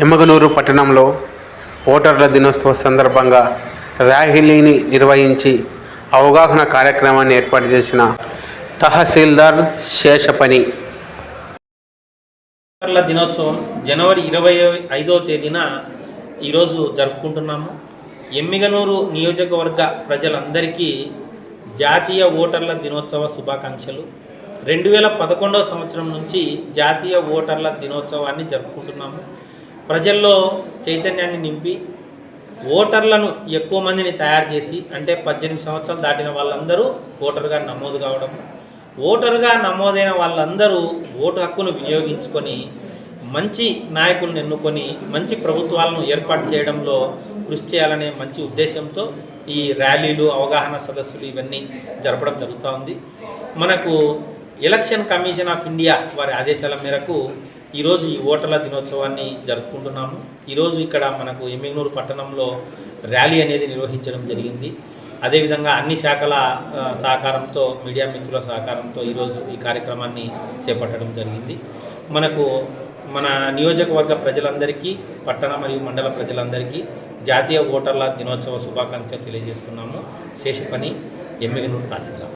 ఎమ్మగనూరు పట్టణంలో ఓటర్ల దినోత్సవ సందర్భంగా ర్యాలీని నిర్వహించి అవగాహన కార్యక్రమాన్ని ఏర్పాటు చేసిన తహసీల్దార్ శేషపని. ఓటర్ల దినోత్సవం జనవరి 25వ తేదీన ఈరోజు జరుపుకుంటున్నాము. ఎమ్మిగనూరు నియోజకవర్గ ప్రజలందరికీ జాతీయ ఓటర్ల దినోత్సవ శుభాకాంక్షలు. 2011వ సంవత్సరం నుంచి జాతీయ ఓటర్ల దినోత్సవాన్ని జరుపుకుంటున్నాము. ప్రజల్లో చైతన్యాన్ని నింపి ఓటర్లను ఎక్కువ మందిని తయారు చేసి, అంటే 18 సంవత్సరాలు దాటిన వాళ్ళందరూ ఓటర్గా నమోదు కావడం, ఓటర్గా నమోదైన వాళ్ళందరూ ఓటు హక్కును వినియోగించుకొని మంచి నాయకులను ఎన్నుకొని మంచి ప్రభుత్వాలను ఏర్పాటు చేయడంలో కృషి చేయాలనే మంచి ఉద్దేశంతో ఈ ర్యాలీలు, అవగాహన సదస్సులు ఇవన్నీ జరపడం జరుగుతూ ఉంది. మనకు ఎలక్షన్ కమిషన్ ఆఫ్ ఇండియా వారి ఆదేశాల మేరకు ఈరోజు ఈ ఓటర్ల దినోత్సవాన్ని జరుపుకుంటున్నాము. ఈరోజు ఇక్కడ మనకు ఎమ్మిగనూరు పట్టణంలో ర్యాలీ అనేది నిర్వహించడం జరిగింది. అదేవిధంగా అన్ని శాఖల సహకారంతో, మీడియా మిత్రుల సహకారంతో ఈరోజు ఈ కార్యక్రమాన్ని చేపట్టడం జరిగింది. మనకు మన నియోజకవర్గ ప్రజలందరికీ, పట్టణ మరియు మండల ప్రజలందరికీ జాతీయ ఓటర్ల దినోత్సవ శుభాకాంక్షలు తెలియజేస్తున్నాము. శేషపని, ఎమ్మిగనూరు తహసీల్దార్.